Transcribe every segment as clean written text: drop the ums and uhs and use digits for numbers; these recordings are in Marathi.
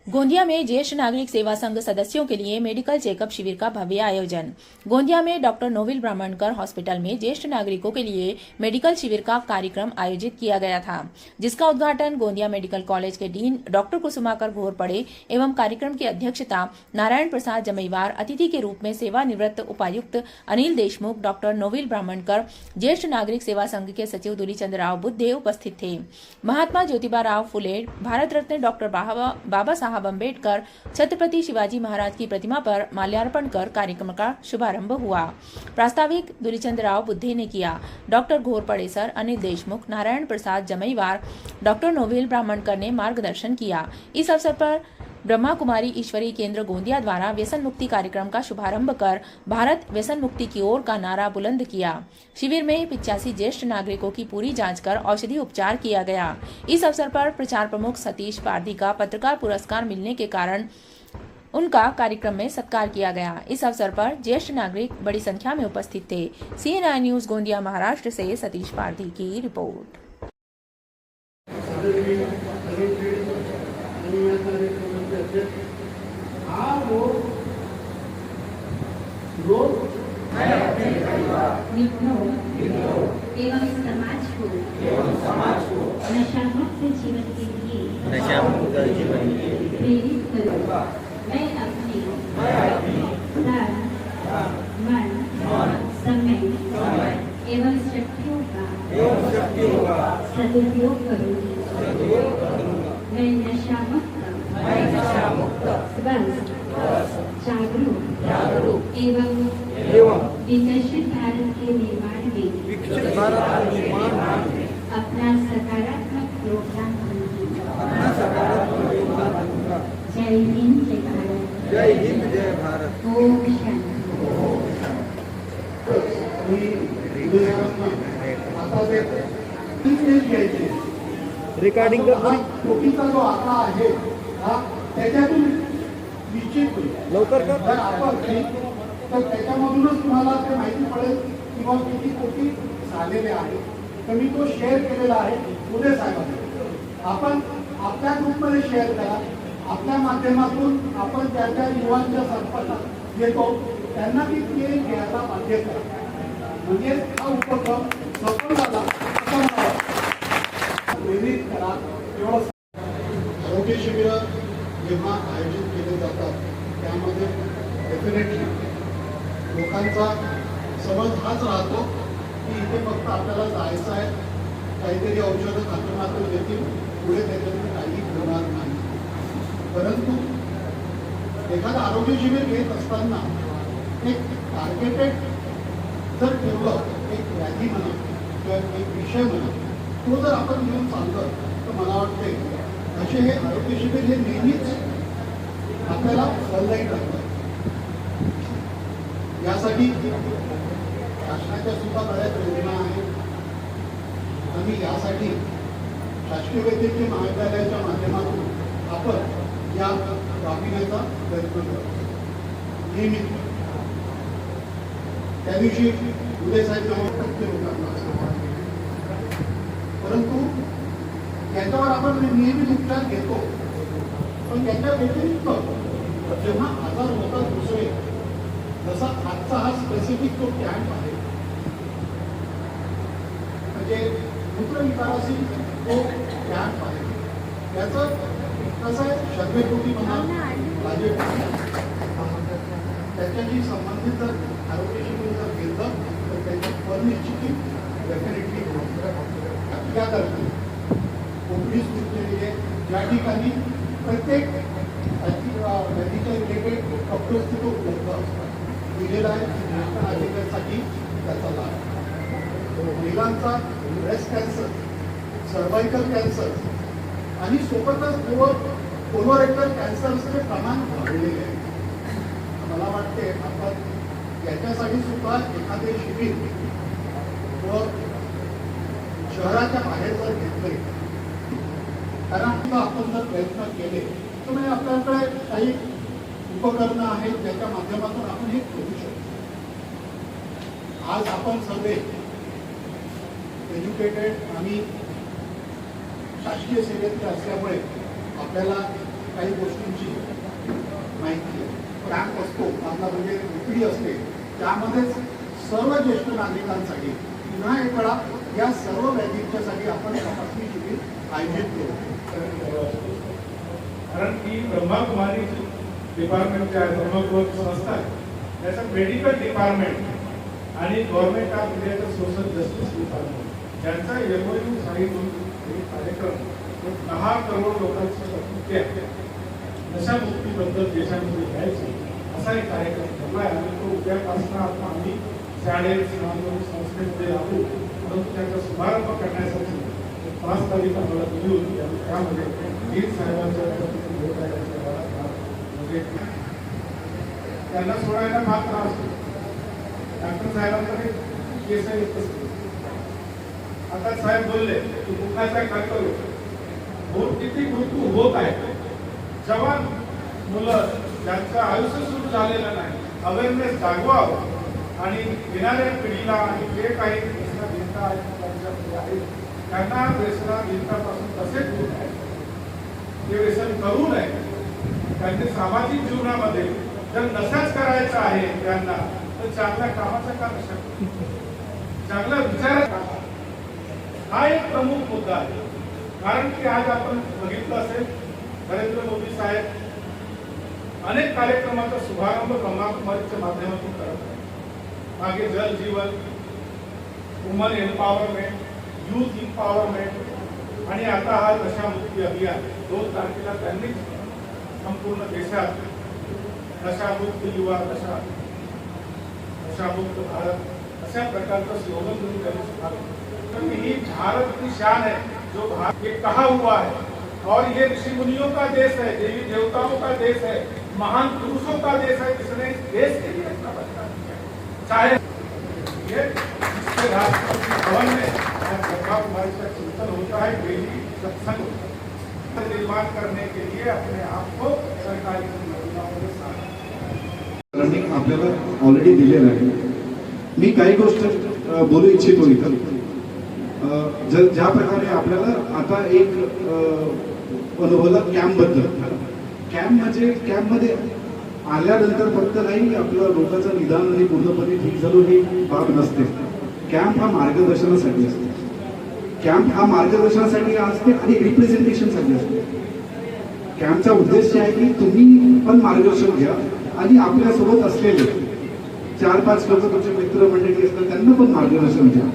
गोंदिया में ज्येष्ठ नागरिक सेवा संघ सदस्यों के लिए मेडिकल चेकअप शिविर का भव्य आयोजन। गोंदिया में डॉक्टर नोविल ब्राह्मणकर हॉस्पिटल में ज्येष्ठ नागरिकों के लिए मेडिकल शिविर का कार्यक्रम आयोजित किया गया था, जिसका उद्घाटन गोंदिया मेडिकल कॉलेज के डीन डॉक्टर कुसुमाकर घोरपड़े एवं कार्यक्रम की अध्यक्षता नारायण प्रसाद जमईवार, अतिथि के रूप में सेवानिवृत्त उपायुक्त अनिल देशमुख, डॉक्टर नोविल ब्राह्मणकर, ज्येष्ठ नागरिक सेवा संघ के सचिव दुलीचंद राव बुद्धे उपस्थित थे। महात्मा ज्योतिबा राव फुले, भारत रत्न डॉक्टर बाबा साहब अम्बेडकर, छत्रपति शिवाजी महाराज की प्रतिमा पर माल्यार्पण कर कार्यक्रम का शुभारंभ हुआ। प्रास्ताविक दुलीचंद राव बुद्धे ने किया। Doctor Ghorpade sir, Anil Deshmukh, Narayan Prasad Jamaiwar, doctor Novil Brahmankar ने मार्गदर्शन किया। इस अवसर पर ब्रह्मा कुमारी ईश्वरी केंद्र गोंदिया द्वारा व्यसन मुक्ति कार्यक्रम का शुभारंभ कर भारत व्यसन मुक्ति की ओर का नारा बुलंद किया। शिविर में 85 ज्येष्ठ नागरिकों की पूरी जांच कर औषधि उपचार किया गया। इस अवसर पर प्रचार प्रमुख सतीश पारधी का पत्रकार पुरस्कार मिलने के कारण उनका कार्यक्रम में सत्कार किया गया। इस अवसर पर ज्येष्ठ नागरिक बड़ी संख्या में उपस्थित थे। CNN न्यूज गोंदिया महाराष्ट्र से सतीश पारधी की रिपोर्ट। एवं समाज को नशामुक्त जीवन के लिए प्रेरित करूं। मैं अपने तन, मन, समय एवं शक्तियों का सदुपयोग करूंगी। मैं नशामुक्त स्वस्थ, जागरूक एवं विकसित भारत के निर्माण में अपना सकारात्मक योगदान दूंगा। जय हिंद, जय भारत। जय हिंद, जय भारत। ओम शांति। रिकॉर्डिंग टोपीचा जो आकडा आहे त्याच्यातून निश्चित लवकर कर. जर आपण तर त्याच्यामधूनच तुम्हाला ते माहिती पडेल किंवा किती कोटी झालेले आहेत. तर मी तो शेअर केलेला आहे पुढे साहेबांना. आपण आपल्या ग्रुपमध्ये शेअर करा. आपल्या माध्यमातून आपण त्या त्या युवांच्या संपर्कात येतो त्यांना ती ते घ्यायला बाध्य करा. म्हणजे हा उपक्रम सफल झाला प्रेरित करा. एवढं आरोग्य शिबिर जेव्हा आयोजित केले जातात त्यामध्ये डेफिनेटली लोकांचा समज हाच राहतो की इथे फक्त आपल्याला जायचं आहे, काहीतरी औषधं खात्रीमात्र देतील, पुढे त्याच्यातून काही होणार नाही. परंतु एखादं आरोग्य शिबिर घेत असताना एक टार्गेटेड जर ठेवलं, एक व्याधी म्हणा किंवा एक विषय म्हणा, तो जर आपण घेऊन चाललं तर मला वाटते असे हे आरोग्य शिबिर हे नेहमीच आपल्याला फलदायी ठरतात. यासाठी शासनाच्या सुद्धा बऱ्याच योजना आहेत आणि यासाठी शासकीय वैद्यकीय महाविद्यालयाच्या माध्यमातून आपण या राबविण्याचा प्रयत्न करतो नेहमी. त्या दिवशी उदय साहेब 90% लोकांना, परंतु याच्यावर आपण नेहमी उपचार घेतो. पण याच्या व्यतिरिक्त जेव्हा आजार होतात दुसरे, जसा आजचा हा स्पेसिफिक तो कॅम्प आहे, म्हणजे मूत्रविकाराशी तो कॅम्प आहे, त्याचं कसं आहे, शर्मेपोटी म्हणा त्याच्याशी संबंधित जर आरोग्य शिबिर जर घेतलं तर त्याची फल निश्चिती डेफिनेटली यादरम्यान कोकणी सुचलेली आहे. ज्या ठिकाणी प्रत्येक मेडिकल रिलेटेड डॉक्टर्स तिथे उपलब्ध असतात, दिलेला आहे ज्येष्ठ नागरिकांसाठी त्याचा लाभ. महिलांचा ब्रेस्ट कॅन्सर, सर्वायकल कॅन्सर आणि सोबतच कोलोरेक्टल कॅन्सरचे प्रमाण वाढलेले आहे. मला वाटते आपण याच्यासाठी सुद्धा एखादे शिबिर व शहराच्या बाहेर जर घेतले, कारण आपण जर प्रयत्न केले तर म्हणजे आपल्याकडे काही उपकरणं आहेत ज्याच्या माध्यमातून आपण हे करू शकतो. आज आपण सगळे एज्युकेटेड आणि शासकीय सेवेत असल्यामुळे आपल्याला काही गोष्टींची माहिती आहे. कॅम्प असतो आपला म्हणजे ओपीडी असते, त्यामध्येच सर्व ज्येष्ठ नागरिकांसाठी पुन्हा एक वेळा या सर्व व्याधींच्यासाठी आपण तपासणी शिबिर आयोजित करू. कारण की ब्रह्माकुमारी डिपार्टमेंट जे आहे, ब्रह्मकुमारी संस्था आहे, त्याचं मेडिकल डिपार्टमेंट आणि गव्हर्नमेंट ऑफ इंडियाचं सोशल जस्टिस डिपार्टमेंट यांचा एमओयू साईन होऊन कार्यक्रम 10 करोड लोकांची प्रकृती आहे नशामुक्तीबद्दल देशामध्ये घ्यायची असा एक कार्यक्रम ठरला आहे. आणि तो उद्यापासून आता आम्ही शाळेत संस्थेमध्ये राहू, परंतु त्याचा शुभारंभ करण्यासाठी 5 तारीख आम्हाला दिली होती. आणि त्यामध्ये वीर साहेबांच्या त्यांना सोडायला फार त्रास होतो. डॉक्टर साहेबांकडे केस येत असते. आता साहेब बोलले की दुःखाचा कर्तव्य होत किती मृत्यू होत आहे. जवान मुलं ज्यांचं आयुष्य सुरू झालेलं नाही, अवेअरनेस जागवावं आणि येणाऱ्या पिढीला आणि जे काही व्यसना भिंता आहेत त्यांना व्यसना भिंतापासून कसे दूर आहे, ते व्यसन करू नये. त्यांनी सामाजिक जीवनामध्ये जर नशाच करायचा आहे त्यांना, तर चांगल्या कामाचा का नशा, चांगल्या विचाराचा हा एक प्रमुख मुद्दा आहे. कारण की आज आपण बघितलं असेल नरेंद्र मोदी साहेब अनेक कार्यक्रमाचा शुभारंभ ब्रह्माकुमारीच्या माध्यमातून करत आहेत. मागे जल जीवन, वुमन एम्पॉवरमेंट, यूथ एम्पॉवरमेंट आणि आता हा नशामुक्ती अभियान 2 तारखेला त्यांनी संपूर्ण देशात नशामुक्त युवा, नशामुक्त भारत अशा प्रकारचं स्लोगन घेऊन त्यांनी शुभारंभ. तो यही भारत की शान है, जो भारत ये कहा हुआ है और ये ऋषि मुनियों का देश है, देवी देवताओं का देश है, महान पुरुषों का देश है, जिसने इस देश के लिए अपना बलिदान दिया. चाहे ये इसके राष्ट्रपति भवन में आज ब्रह्माकुमारी का चिंतन होता है, डेली सत्संग होता है, निर्माण करने के लिए अपने आप को सरकारी योजनाओं के साथ रनिंग आपल्याला ऑलरेडी दिलेलं आहे. मी काही गोष्ट बोलू इच्छितो इथं. ज्या प्रकारे आपल्याला आता एक अनुभवला कॅम्पबद्दल. कॅम्प म्हणजे कॅम्पमध्ये आल्यानंतर फक्त नाही आपलं रोगाचं निदान आणि पूर्णपणे ठीक झालं ही बाब नसते. कॅम्प हा मार्गदर्शनासाठी असतो. कॅम्प हा मार्गदर्शनासाठी असते आणि रिप्रेझेंटेशनसाठी असते. कॅम्पचा उद्देश आहे की तुम्ही पण मार्गदर्शन घ्या आणि आपल्यासोबत असलेले 4-5 लोक तुमचे मित्र मंडळी असतात त्यांना पण मार्गदर्शन द्या.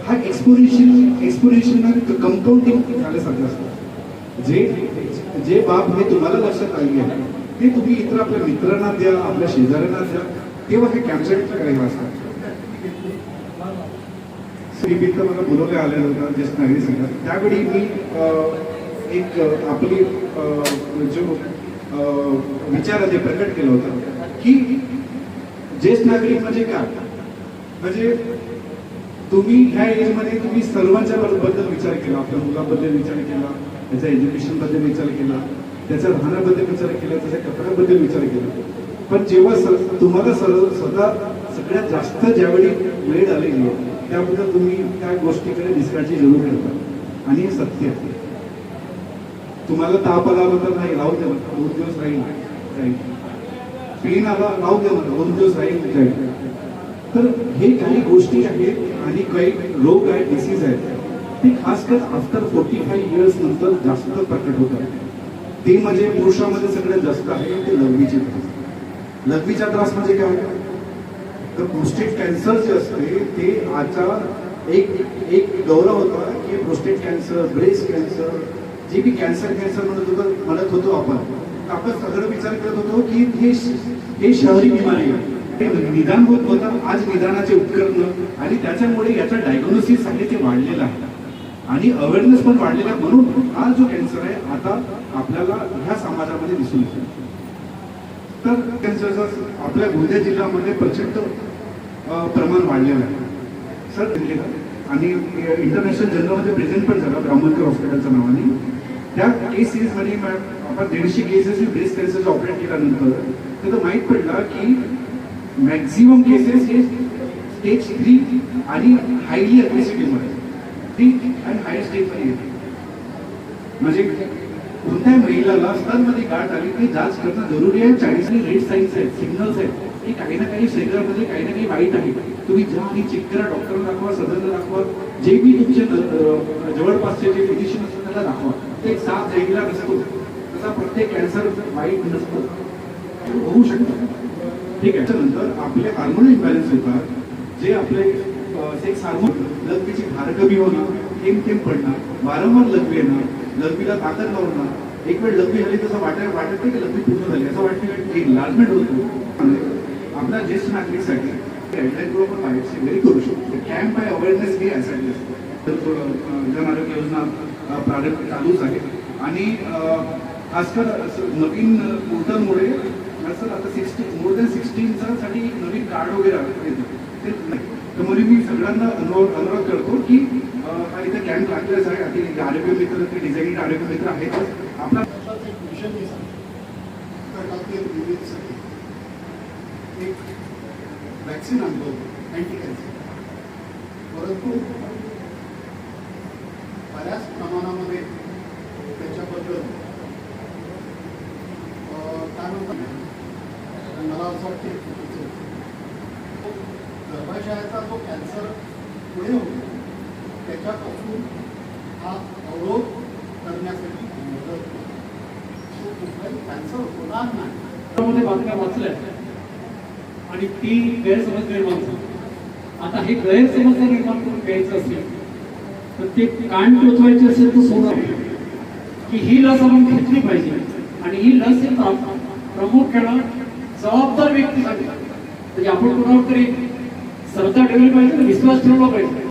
हा एक्सपोनेन्शियल कंपाऊंडिंग झाल्यासारखं असतं. जे बाब हे तुम्हाला लक्षात आली आहे ते तुम्ही इतर आपल्या मित्रांना द्या, आपल्या शेजाऱ्यांना द्या, तेव्हा हे कॅम्पसाईट करायला असतात. श्रीबिंद मला बोलवलं आलेलं होतं ज्येष्ठ नागरिक संघात. त्यावेळी मी एक आपली जो विचार आहे प्रकट केलं होतं की ज्येष्ठ नागरिक म्हणजे काय. म्हणजे तुम्ही ह्या एजमध्ये तुम्ही सर्वांच्या बद्दल विचार केला, आपल्या मुलाबद्दल विचार केला, त्याच्या एज्युकेशन बद्दल विचार केला, त्याच्या राहण्याबद्दल विचार केला, त्याच्या कपड्याबद्दल विचार केला. पण जेव्हा तुम्हाला स्वतः सगळ्यात जास्त ज्यावेळी वेळ आलेली आहे त्याबद्दल तुम्ही त्या गोष्टीकडे निसर्गाची जरूर करता. आणि हे सत्य आहे. तुम्हाला ताप आला तर नाही राहू द्या, 2 दिवस राहील. पेन आला राहू द्या, 2 दिवस राहील. तर हे काही गोष्टी आहेत आणि काही रोग आहेत, डिसीज आहेत, ते खासकर आफ्टर 45 इयर्स नंतर जास्त प्रकट होतात. ते म्हणजे पुरुषामध्ये सगळ्यात जास्त आहे ते लघवीचे त्रास. लघवीचा त्रास म्हणजे काय तर प्रोस्टेट कॅन्सर जे असते ते आता एक गौरव होता की प्रोस्टेट कॅन्सर, ब्रेस्ट कॅन्सर, जे की कॅन्सर म्हणत होतो आपण सगळं विचार करत होतो की हे शहरी बिमारी आहे. निदान होत होतं. आज निदानाचे उपकरण आणि त्याच्यामुळे याचा डायग्नोसिस आहे ते वाढलेलं आहे आणि अवेअरनेस पण वाढलेला आहे. म्हणून हा जो कॅन्सर आहे आता आपल्याला ह्या समाजामध्ये दिसून येतो. तर कॅन्सरचा आपल्या गोंदिया जिल्ह्यामध्ये प्रचंड प्रमाण वाढलेलं आहे. सर आणि इंटरनॅशनल जर्नलमध्ये प्रेझेंट पण झाला ब्राह्मणकर हॉस्पिटलच्या नावाने. त्या केस सिरीजमध्ये आपण 150 केसेस ब्रेस्ट कॅन्सरचा ऑपरेट केल्यानंतर तिथं माहीत पडला की मॅक्झिमम केसेस हे स्टेज 3 आणि हायली अग्रेसिव्हमध्ये 3 आणि हायर स्टेजमध्ये येते. म्हणजे कोणत्याही महिलाला स्तनमध्ये गाठ आली की जांच करणं जरुरी आहे. 40 रेड साईन्स आहेत, सिग्नल्स आहेत की काही ना काही शरीरामध्ये काही ना काही वाईट आहे. तुम्ही जा आणि चेक करा, डॉक्टरला दाखवा, सर्जनला दाखवा, जे बी तुमचे जवळपासचे जे फिजिशियन असतात त्याला दाखवा. ते एक साथ जैविला नसतो, तसा प्रत्येक कॅन्सर वाईट नसतो, होऊ शकतं. ठीक आहे. त्यानंतर आपले हार्मोन इम्बॅलन्स होतात, जे आपले सेक्स हार्मोन, लघवीची धार कमी होणं, थेंब पडणार, वारंवार लघवी येणार, लघवीला ताकद लावणार. एक वेळ लघवी झाली तसं वाटत नाही की लघवी पूर्ण झाली, असं वाटतं की एनलार्जमेंट होतो. आपल्या ज्येष्ठ नागरिकसाठी गाईडलाईन आपण बायोप्सी करू शकतो. कॅम्प आहे, अवेअरनेस हे यासाठी असतो. जन आरोग्य योजना प्रारंभ चालूच आहे आणि खासकर नवीन पोर्टलमुळे असं आता मोर दॅन 16 साठी नवीन कार्ड वगैरे येतं. त्यामुळे मी सगळ्यांना अनुरोध करतो की हा इथे कॅम्प लागलेला आहे. आता आरोग्य मित्र ते डिझाईन आरोग्य मित्र आहेतच. आपला एक मिशन मी सांगतो तर विविधसाठी एक वॅक्सिन आणतो अँटी कॅन्सर, परंतु बऱ्याच प्रमाणामध्ये त्याच्याबद्दल काय म्हणतात मला असं वाटतं गर्भाशयाचा जो कॅन्सर पुढे होतो त्याच्यापासून हा अवरोध करण्यासाठी मदत तो कुठलाही कॅन्सर होणार नाही. बातम्या वाचल्या आणि ती गैरसमज निर्माण झाली. आता हे गैरसमज जर निर्माण करून घ्यायचं असेल तर ते कान टोचवायचे असेल तर सोडा की ही लस आपण घेतली पाहिजे आणि ही लस हे प्रामुख्यानं जबाबदार व्यक्तीसाठी म्हणजे आपण कोणावर तरी श्रद्धा ठेवली पाहिजे, विश्वास ठेवला पाहिजे.